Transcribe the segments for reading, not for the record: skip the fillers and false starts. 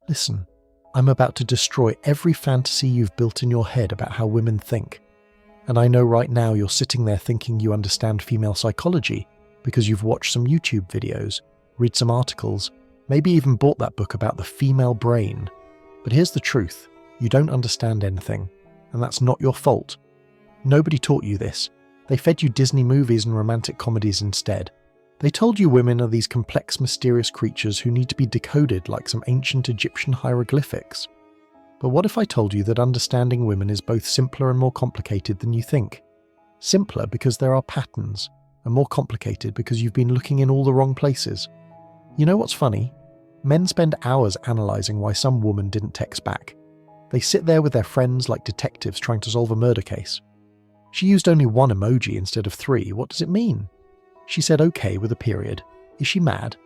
Listen, I'm about to destroy every fantasy you've built in your head about how women think. And I know right now you're sitting there thinking you understand female psychology because you've watched some YouTube videos, read some articles, maybe even bought that book about the female brain. But here's the truth, you don't understand anything, and that's not your fault. Nobody taught you this. They fed you Disney movies and romantic comedies instead. They told you women are these complex, mysterious creatures who need to be decoded like some ancient Egyptian hieroglyphics. But what if I told you that understanding women is both simpler and more complicated than you think? Simpler because there are patterns, and more complicated because you've been looking in all the wrong places. You know what's funny? Men spend hours analysing why some woman didn't text back. They sit there with their friends like detectives trying to solve a murder case. She used only one emoji instead of 3. What does it mean? She said okay with a period. Is she mad?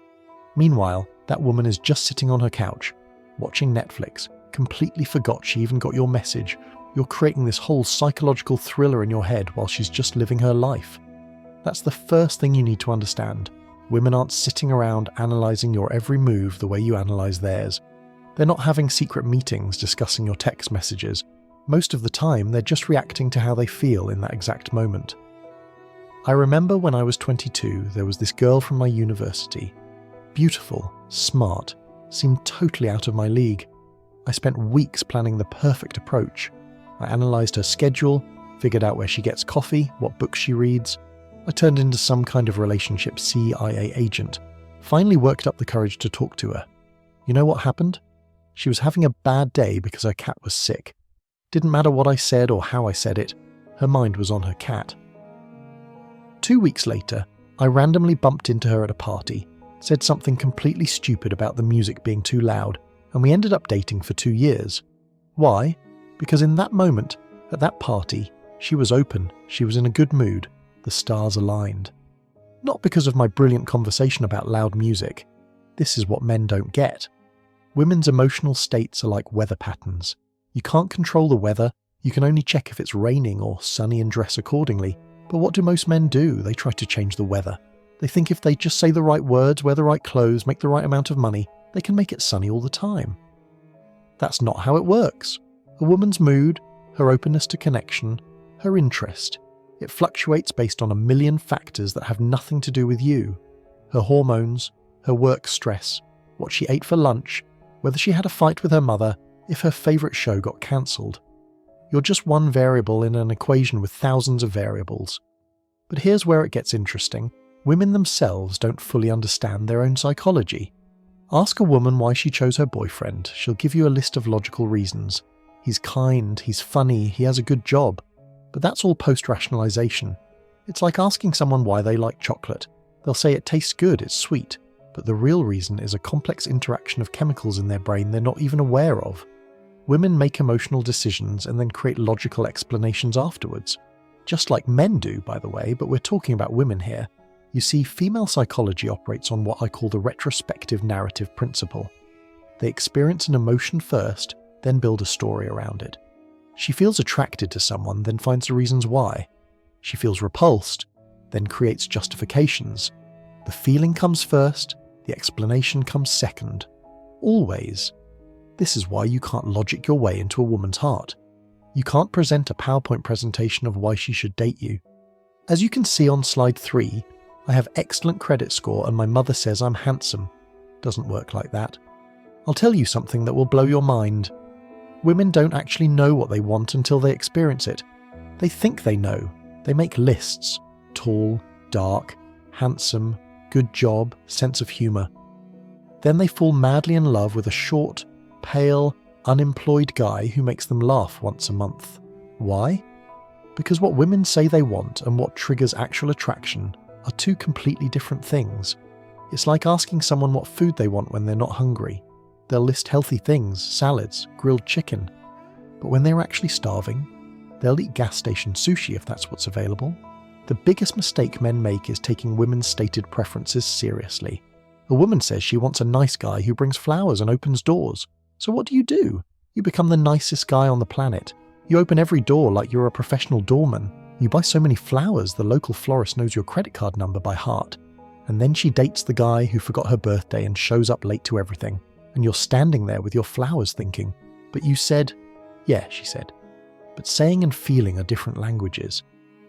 Meanwhile, that woman is just sitting on her couch, watching Netflix, completely forgot she even got your message. You're creating this whole psychological thriller in your head while she's just living her life. That's the first thing you need to understand. Women aren't sitting around analysing your every move the way you analyse theirs. They're not having secret meetings discussing your text messages. Most of the time, they're just reacting to how they feel in that exact moment. I remember when I was 22, there was this girl from my university. Beautiful, smart, seemed totally out of my league. I spent weeks planning the perfect approach. I analysed her schedule, figured out where she gets coffee, what books she reads. I turned into some kind of relationship CIA agent. Finally worked up the courage to talk to her. You know what happened? She was having a bad day because her cat was sick. Didn't matter what I said or how I said it, her mind was on her cat. 2 weeks later, I randomly bumped into her at a party, said something completely stupid about the music being too loud, and we ended up dating for 2 years. Why? Because in that moment, at that party, she was open, she was in a good mood, the stars aligned. Not because of my brilliant conversation about loud music. This is what men don't get. Women's emotional states are like weather patterns. You can't control the weather, you can only check if it's raining or sunny and dress accordingly. But what do most men do? They try to change the weather. They think if they just say the right words, wear the right clothes, make the right amount of money, they can make it sunny all the time. That's not how it works. A woman's mood, her openness to connection, her interest, it fluctuates based on a million factors that have nothing to do with you. Her hormones, her work stress, what she ate for lunch, whether she had a fight with her mother, if her favourite show got cancelled. You're just one variable in an equation with thousands of variables. But here's where it gets interesting. Women themselves don't fully understand their own psychology. Ask a woman why she chose her boyfriend. She'll give you a list of logical reasons. He's kind, he's funny, he has a good job. But that's all post-rationalization. It's like asking someone why they like chocolate. They'll say it tastes good, it's sweet. But the real reason is a complex interaction of chemicals in their brain they're not even aware of. Women make emotional decisions and then create logical explanations afterwards. Just like men do, by the way, but we're talking about women here. You see, female psychology operates on what I call the retrospective narrative principle. They experience an emotion first, then build a story around it. She feels attracted to someone, then finds the reasons why. She feels repulsed, then creates justifications. The feeling comes first, the explanation comes second. Always. This is why you can't logic your way into a woman's heart. You can't present a PowerPoint presentation of why she should date you. As you can see on slide 3, I have excellent credit score and my mother says I'm handsome. Doesn't work like that. I'll tell you something that will blow your mind. Women don't actually know what they want until they experience it. They think they know. They make lists. Tall, dark, handsome, good job, sense of humour. Then they fall madly in love with a short, pale, unemployed guy who makes them laugh once a month. Why? Because what women say they want and what triggers actual attraction are two completely different things. It's like asking someone what food they want when they're not hungry. They'll list healthy things, salads, grilled chicken. But when they're actually starving, they'll eat gas station sushi if that's what's available. The biggest mistake men make is taking women's stated preferences seriously. A woman says she wants a nice guy who brings flowers and opens doors. So what do? You become the nicest guy on the planet. You open every door like you're a professional doorman. You buy so many flowers the local florist knows your credit card number by heart. And then she dates the guy who forgot her birthday and shows up late to everything. and you're standing there with your flowers thinking, "But you said..." "Yeah," she said. But saying and feeling are different languages.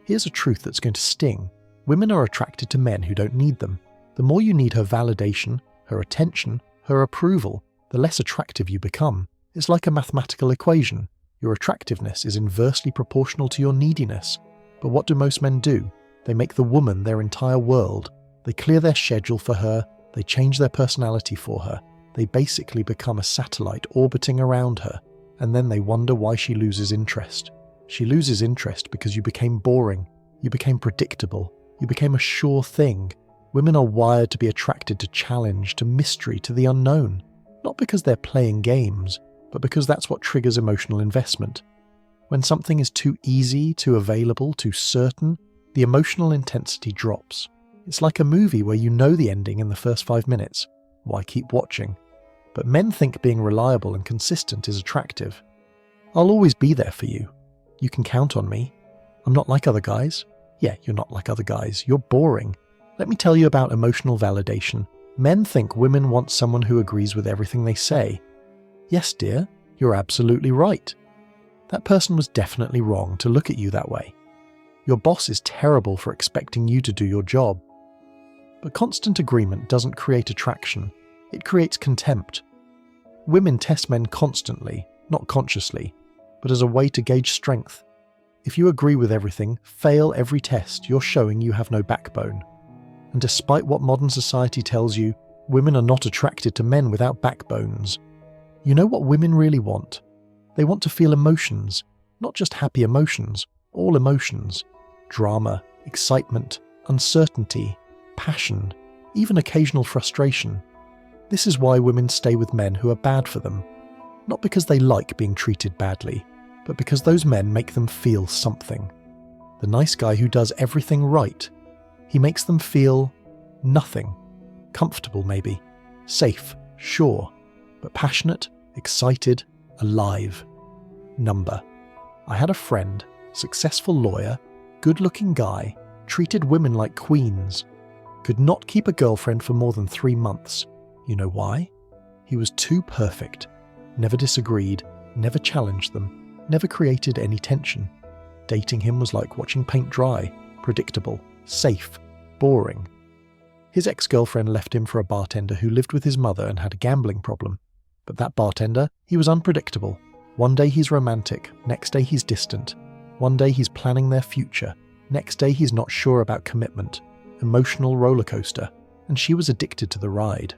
Here's a truth that's going to sting. Women are attracted to men who don't need them. The more you need her validation, her attention, her approval, the less attractive you become. It's like a mathematical equation. Your attractiveness is inversely proportional to your neediness. But what do most men do? They make the woman their entire world. They clear their schedule for her. They change their personality for her. They basically become a satellite orbiting around her. And then they wonder why she loses interest. She loses interest because you became boring. You became predictable. You became a sure thing. Women are wired to be attracted to challenge, to mystery, to the unknown. Not because they're playing games, but because that's what triggers emotional investment. When something is too easy, too available, too certain, the emotional intensity drops. It's like a movie where you know the ending in the first 5 minutes. Why keep watching? But men think being reliable and consistent is attractive. I'll always be there for you. You can count on me. I'm not like other guys. Yeah, you're not like other guys. You're boring. Let me tell you about emotional validation. Men think women want someone who agrees with everything they say. Yes, dear, you're absolutely right. That person was definitely wrong to look at you that way. Your boss is terrible for expecting you to do your job. But constant agreement doesn't create attraction. It creates contempt. Women test men constantly, not consciously, but as a way to gauge strength. If you agree with everything, fail every test, you're showing you have no backbone. And despite what modern society tells you, women are not attracted to men without backbones. You know what women really want? They want to feel emotions, not just happy emotions, all emotions. Drama, excitement, uncertainty, passion, even occasional frustration. This is why women stay with men who are bad for them. Not because they like being treated badly, but because those men make them feel something. The nice guy who does everything right, he makes them feel nothing. Comfortable maybe, safe, sure, but passionate, excited, alive. Number. I had a friend, successful lawyer, good-looking guy, treated women like queens. Could not keep a girlfriend for more than 3 months. You know why? He was too perfect. Never disagreed, never challenged them, never created any tension. Dating him was like watching paint dry, predictable, safe, boring. His ex-girlfriend left him for a bartender who lived with his mother and had a gambling problem. But that bartender, he was unpredictable. One day he's romantic, next day he's distant. One day he's planning their future, next day he's not sure about commitment. Emotional roller coaster, and she was addicted to the ride.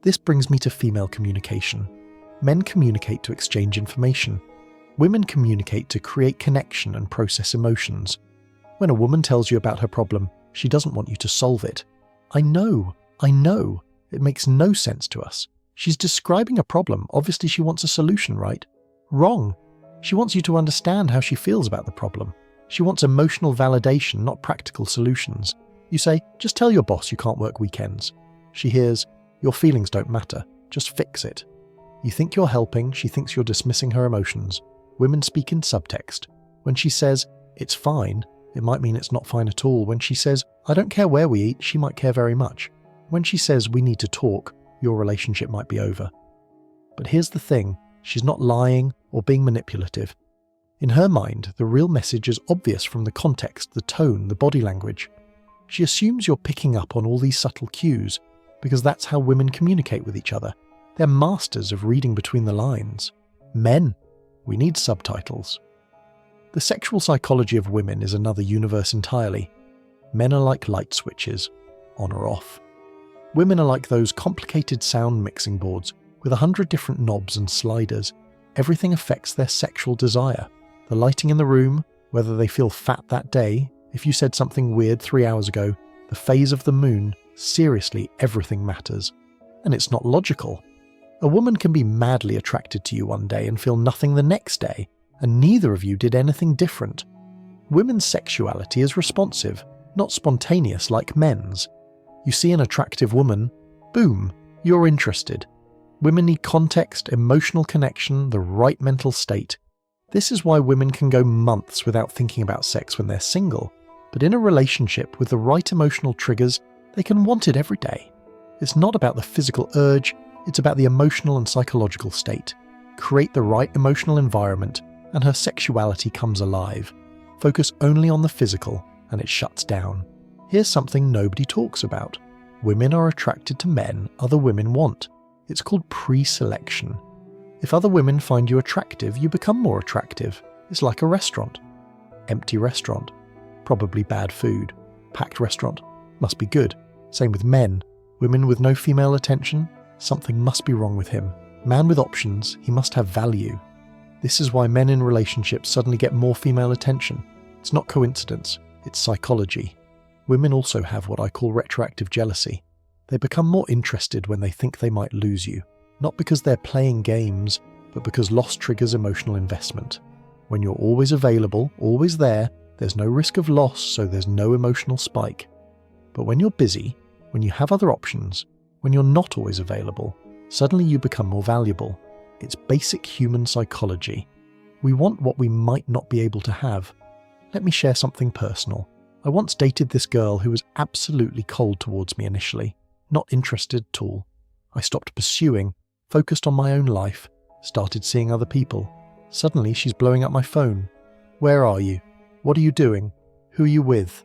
This brings me to female communication. Men communicate to exchange information. Women communicate to create connection and process emotions. When a woman tells you about her problem, she doesn't want you to solve it. I know. It makes no sense to us. She's describing a problem. Obviously she wants a solution, right? Wrong. She wants you to understand how she feels about the problem. She wants emotional validation, not practical solutions. You say, just tell your boss you can't work weekends. She hears, your feelings don't matter, just fix it. You think you're helping, she thinks you're dismissing her emotions. Women speak in subtext. When she says, it's fine, it might mean it's not fine at all. When she says, I don't care where we eat, she might care very much. When she says, we need to talk, your relationship might be over. But here's the thing, she's not lying or being manipulative. In her mind, the real message is obvious from the context, the tone, the body language. She assumes you're picking up on all these subtle cues, because that's how women communicate with each other. They're masters of reading between the lines. Men, we need subtitles. The sexual psychology of women is another universe entirely. Men are like light switches, on or off. Women are like those complicated sound mixing boards with 100 different knobs and sliders. Everything affects their sexual desire. The lighting in the room, whether they feel fat that day, if you said something weird 3 hours ago, the phase of the moon, seriously, everything matters. And it's not logical. A woman can be madly attracted to you one day and feel nothing the next day, and neither of you did anything different. Women's sexuality is responsive, not spontaneous like men's. You see an attractive woman, boom, you're interested. Women need context, emotional connection, the right mental state. This is why women can go months without thinking about sex when they're single, but in a relationship with the right emotional triggers, they can want it every day. It's not about the physical urge, It's about the emotional and psychological state. Create the right emotional environment, and her sexuality comes alive. Focus only on the physical, and it shuts down. Here's something nobody talks about. Women are attracted to men other women want. It's called pre-selection. If other women find you attractive, you become more attractive. It's like a restaurant. Empty restaurant. Probably bad food. Packed restaurant. Must be good. Same with men. Women with no female attention? Something must be wrong with him. Man with options, he must have value. This is why men in relationships suddenly get more female attention. It's not coincidence, it's psychology. Women also have what I call retroactive jealousy. They become more interested when they think they might lose you. Not because they're playing games, but because loss triggers emotional investment. When you're always available, always there's no risk of loss, so there's no emotional spike. But when you're busy, when you have other options, when you're not always available, suddenly you become more valuable. It's basic human psychology. We want what we might not be able to have. Let me share something personal. I once dated this girl who was absolutely cold towards me initially, not interested at all. I stopped pursuing, focused on my own life, started seeing other people. Suddenly she's blowing up my phone. Where are you? What are you doing? Who are you with?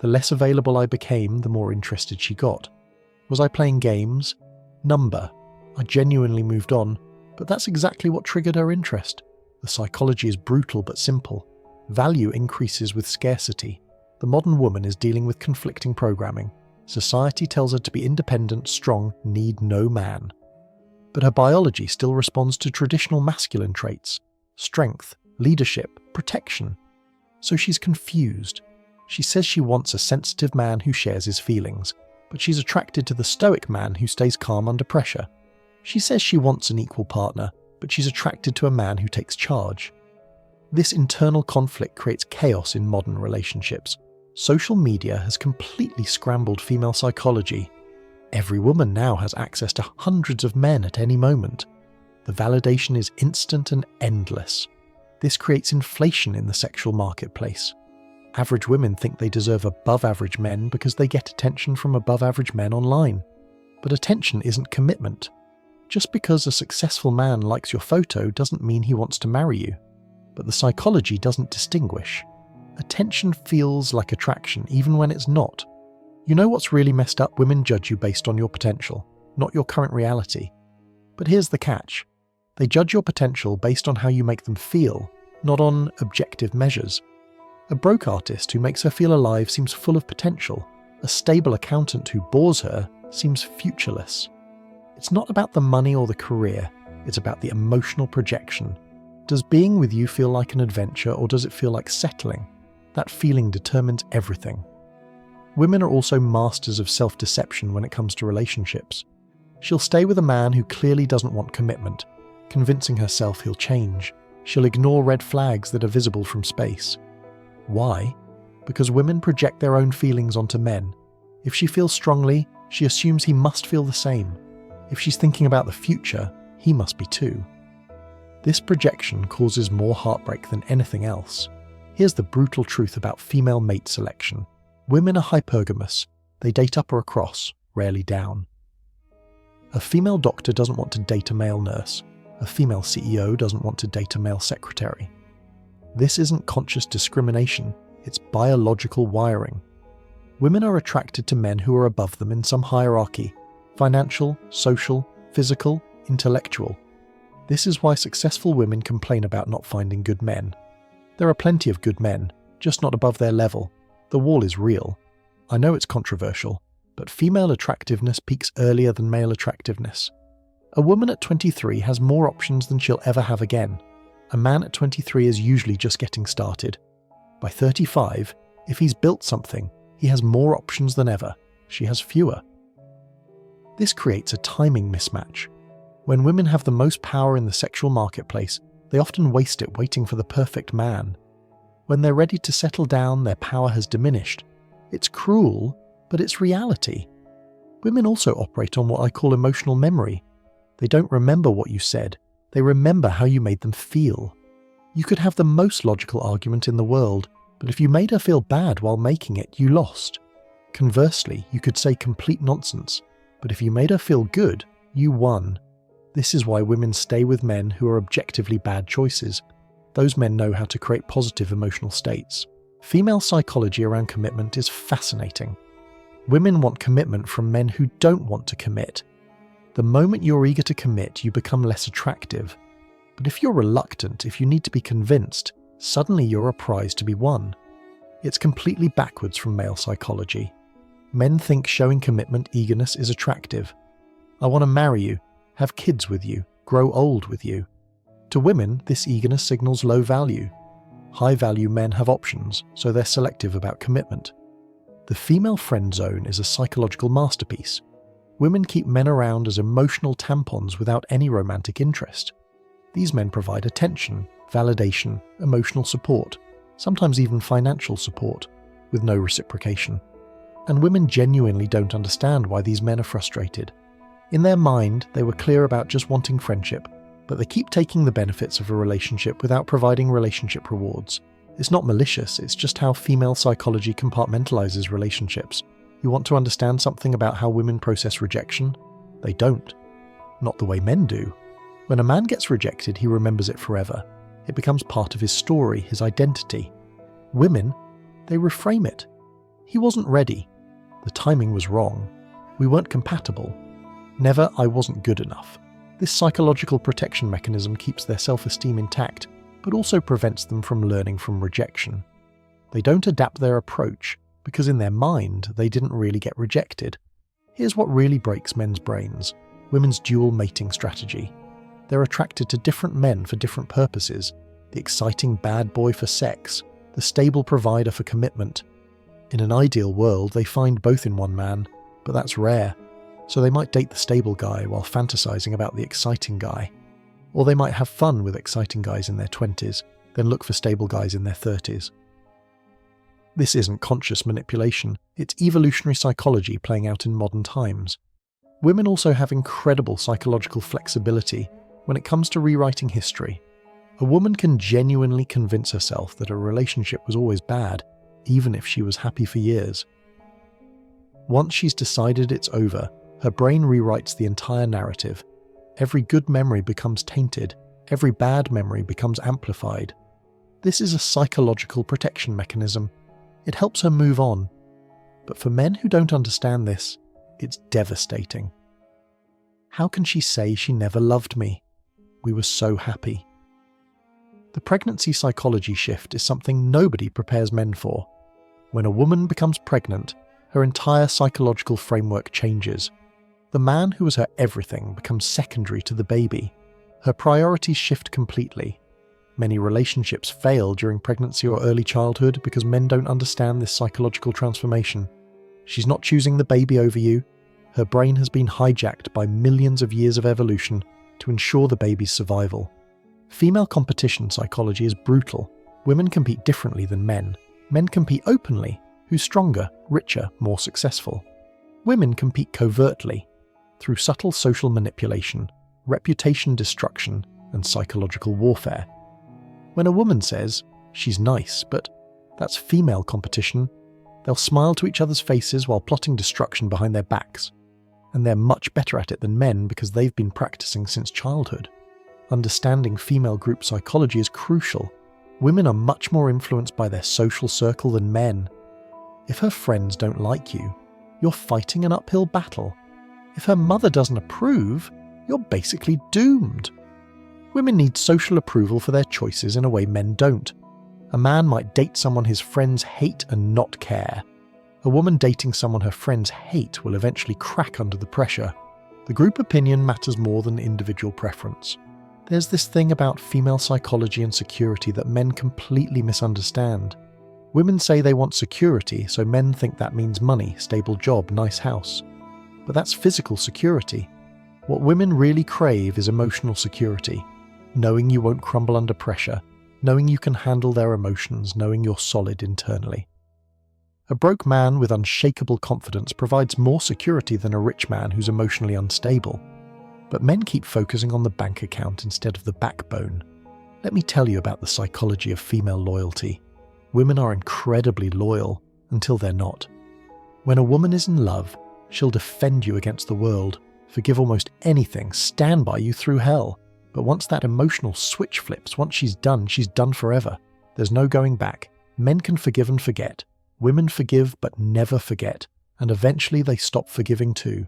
The less available I became, the more interested she got. Was I playing games? Number. I genuinely moved on, but that's exactly what triggered her interest. The psychology is brutal but simple. Value increases with scarcity. The modern woman is dealing with conflicting programming. Society tells her to be independent, strong, need no man. But her biology still responds to traditional masculine traits: strength, leadership, protection. So she's confused. She says she wants a sensitive man who shares his feelings, but she's attracted to the stoic man who stays calm under pressure. She says she wants an equal partner, but she's attracted to a man who takes charge. This internal conflict creates chaos in modern relationships. Social media has completely scrambled female psychology. Every woman now has access to hundreds of men at any moment. The validation is instant and endless. This creates inflation in the sexual marketplace. Average women think they deserve above-average men because they get attention from above-average men online. But attention isn't commitment. Just because a successful man likes your photo doesn't mean he wants to marry you. But the psychology doesn't distinguish. Attention feels like attraction even when it's not. You know what's really messed up? Women judge you based on your potential, not your current reality. But here's the catch. They judge your potential based on how you make them feel, not on objective measures. A broke artist who makes her feel alive seems full of potential. A stable accountant who bores her seems futureless. It's not about the money or the career, it's about the emotional projection. Does being with you feel like an adventure, or does it feel like settling? That feeling determines everything. Women are also masters of self-deception when it comes to relationships. She'll stay with a man who clearly doesn't want commitment, convincing herself he'll change. She'll ignore red flags that are visible from space. Why? Because women project their own feelings onto men. If she feels strongly, she assumes he must feel the same. If she's thinking about the future, he must be too. This projection causes more heartbreak than anything else. Here's the brutal truth about female mate selection. Women are hypergamous. They date up or across, rarely down. A female doctor doesn't want to date a male nurse. A female CEO doesn't want to date a male secretary. This isn't conscious discrimination, it's biological wiring. Women are attracted to men who are above them in some hierarchy: financial, social, physical, intellectual. This is why successful women complain about not finding good men. There are plenty of good men, just not above their level. The wall is real. I know it's controversial, but female attractiveness peaks earlier than male attractiveness. A woman at 23 has more options than she'll ever have again. A man at 23 is usually just getting started. By 35, if he's built something, he has more options than ever. She has fewer. This creates a timing mismatch. When women have the most power in the sexual marketplace, they often waste it waiting for the perfect man. When they're ready to settle down, their power has diminished. It's cruel, but it's reality. Women also operate on what I call emotional memory. They don't remember what you said. They remember how you made them feel. You could have the most logical argument in the world, but if you made her feel bad while making it, you lost. Conversely, you could say complete nonsense, but if you made her feel good, You won. This is why women stay with men who are objectively bad choices. Those men know how to create positive emotional states. Female psychology around commitment is fascinating. Women want commitment from men who don't want to commit. The moment you're eager to commit, you become less attractive. But if you're reluctant, if you need to be convinced, suddenly you're a prize to be won. It's completely backwards from male psychology. Men think showing commitment, eagerness is attractive. I want to marry you, have kids with you, grow old with you. To women, this eagerness signals low value. High-value men have options, so they're selective about commitment. The female friend zone is a psychological masterpiece. Women keep men around as emotional tampons without any romantic interest. These men provide attention, validation, emotional support, sometimes even financial support, with no reciprocation. And women genuinely don't understand why these men are frustrated. In their mind, they were clear about just wanting friendship, but they keep taking the benefits of a relationship without providing relationship rewards. It's not malicious, it's just how female psychology compartmentalizes relationships. You want to understand something about how women process rejection? They don't. Not the way men do. When a man gets rejected, he remembers it forever. It becomes part of his story, his identity. Women, they reframe it. He wasn't ready. The timing was wrong. We weren't compatible. Never, I wasn't good enough. This psychological protection mechanism keeps their self-esteem intact, but also prevents them from learning from rejection. They don't adapt their approach, because in their mind, they didn't really get rejected. Here's what really breaks men's brains: women's dual mating strategy. They're attracted to different men for different purposes: the exciting bad boy for sex, the stable provider for commitment. In an ideal world, they find both in one man, but that's rare. So they might date the stable guy while fantasizing about the exciting guy. Or they might have fun with exciting guys in their 20s, then look for stable guys in their 30s. This isn't conscious manipulation, it's evolutionary psychology playing out in modern times. Women also have incredible psychological flexibility when it comes to rewriting history. A woman can genuinely convince herself that a relationship was always bad, even if she was happy for years. Once she's decided it's over, her brain rewrites the entire narrative. Every good memory becomes tainted, every bad memory becomes amplified. This is a psychological protection mechanism. It helps her move on. But for men who don't understand this, it's devastating. How can she say she never loved me? We were so happy. The pregnancy psychology shift is something nobody prepares men for. When a woman becomes pregnant, her entire psychological framework changes. The man who was her everything becomes secondary to the baby. Her priorities shift completely. Many relationships fail during pregnancy or early childhood because men don't understand this psychological transformation. She's not choosing the baby over you. Her brain has been hijacked by millions of years of evolution to ensure the baby's survival. Female competition psychology is brutal. Women compete differently than men. Men compete openly. Who's stronger, richer, more successful? Women compete covertly, through subtle social manipulation, reputation destruction, and psychological warfare. When a woman says, "She's nice, but that's female competition," they'll smile to each other's faces while plotting destruction behind their backs. And they're much better at it than men because they've been practicing since childhood. Understanding female group psychology is crucial. Women are much more influenced by their social circle than men. If her friends don't like you, you're fighting an uphill battle. If her mother doesn't approve, you're basically doomed. Women need social approval for their choices in a way men don't. A man might date someone his friends hate and not care. A woman dating someone her friends hate will eventually crack under the pressure. The group opinion matters more than individual preference. There's this thing about female psychology and security that men completely misunderstand. Women say they want security, so men think that means money, stable job, nice house. But that's physical security. What women really crave is emotional security. Knowing you won't crumble under pressure, knowing you can handle their emotions, knowing you're solid internally. A broke man with unshakable confidence provides more security than a rich man who's emotionally unstable. But men keep focusing on the bank account instead of the backbone. Let me tell you about the psychology of female loyalty. Women are incredibly loyal until they're not. When a woman is in love, she'll defend you against the world, forgive almost anything, stand by you through hell. But once that emotional switch flips, once she's done forever. There's no going back. Men can forgive and forget. Women forgive but never forget. And eventually they stop forgiving too.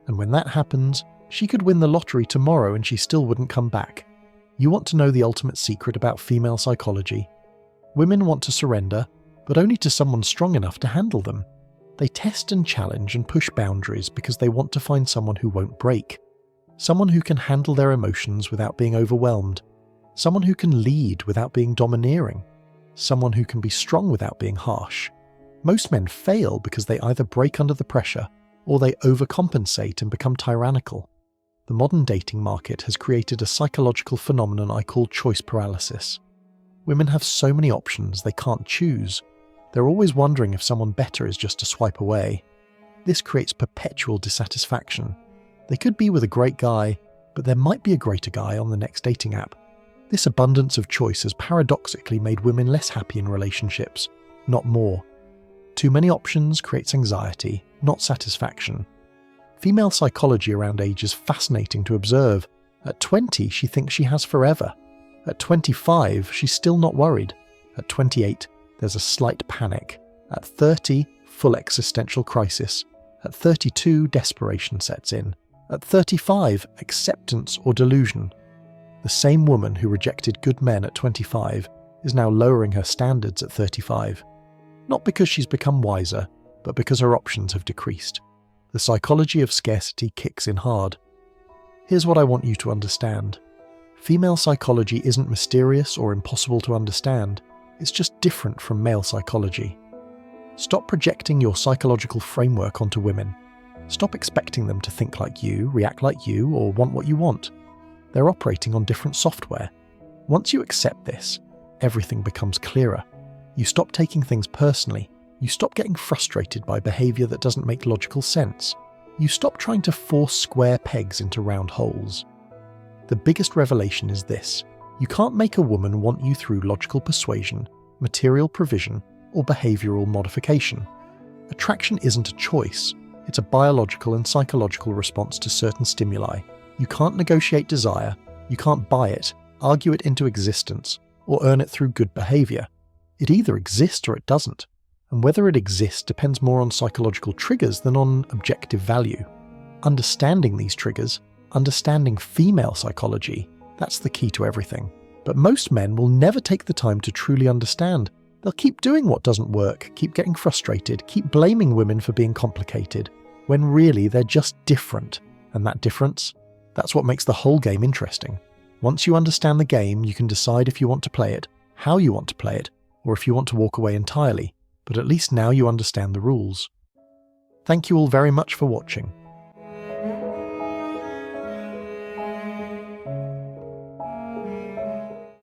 And when that happens, she could win the lottery tomorrow and she still wouldn't come back. You want to know the ultimate secret about female psychology? Women want to surrender, but only to someone strong enough to handle them. They test and challenge and push boundaries because they want to find someone who won't break. Someone who can handle their emotions without being overwhelmed. Someone who can lead without being domineering. Someone who can be strong without being harsh. Most men fail because they either break under the pressure or they overcompensate and become tyrannical. The modern dating market has created a psychological phenomenon I call choice paralysis. Women have so many options they can't choose. They're always wondering if someone better is just a swipe away. This creates perpetual dissatisfaction. They could be with a great guy, but there might be a greater guy on the next dating app. This abundance of choice has paradoxically made women less happy in relationships, not more. Too many options creates anxiety, not satisfaction. Female psychology around age is fascinating to observe. At 20, she thinks she has forever. At 25, she's still not worried. At 28, there's a slight panic. At 30, full existential crisis. At 32, desperation sets in. At 35, acceptance or delusion. The same woman who rejected good men at 25 is now lowering her standards at 35. Not because she's become wiser, but because her options have decreased. The psychology of scarcity kicks in hard. Here's what I want you to understand. Female psychology isn't mysterious or impossible to understand. It's just different from male psychology. Stop projecting your psychological framework onto women. Stop expecting them to think like you, react like you, or want what you want. They're operating on different software. Once you accept this, everything becomes clearer. You stop taking things personally. You stop getting frustrated by behavior that doesn't make logical sense. You stop trying to force square pegs into round holes. The biggest revelation is this: you can't make a woman want you through logical persuasion, material provision, or behavioral modification. Attraction isn't a choice. It's a biological and psychological response to certain stimuli. You can't negotiate desire, you can't buy it, argue it into existence, or earn it through good behavior. It either exists or it doesn't. And whether it exists depends more on psychological triggers than on objective value. Understanding these triggers, understanding female psychology, that's the key to everything. But most men will never take the time to truly understand. They'll keep doing what doesn't work, keep getting frustrated, keep blaming women for being complicated, when really they're just different. And that difference, that's what makes the whole game interesting. Once you understand the game, you can decide if you want to play it, how you want to play it, or if you want to walk away entirely. But at least now you understand the rules. Thank you all very much for watching.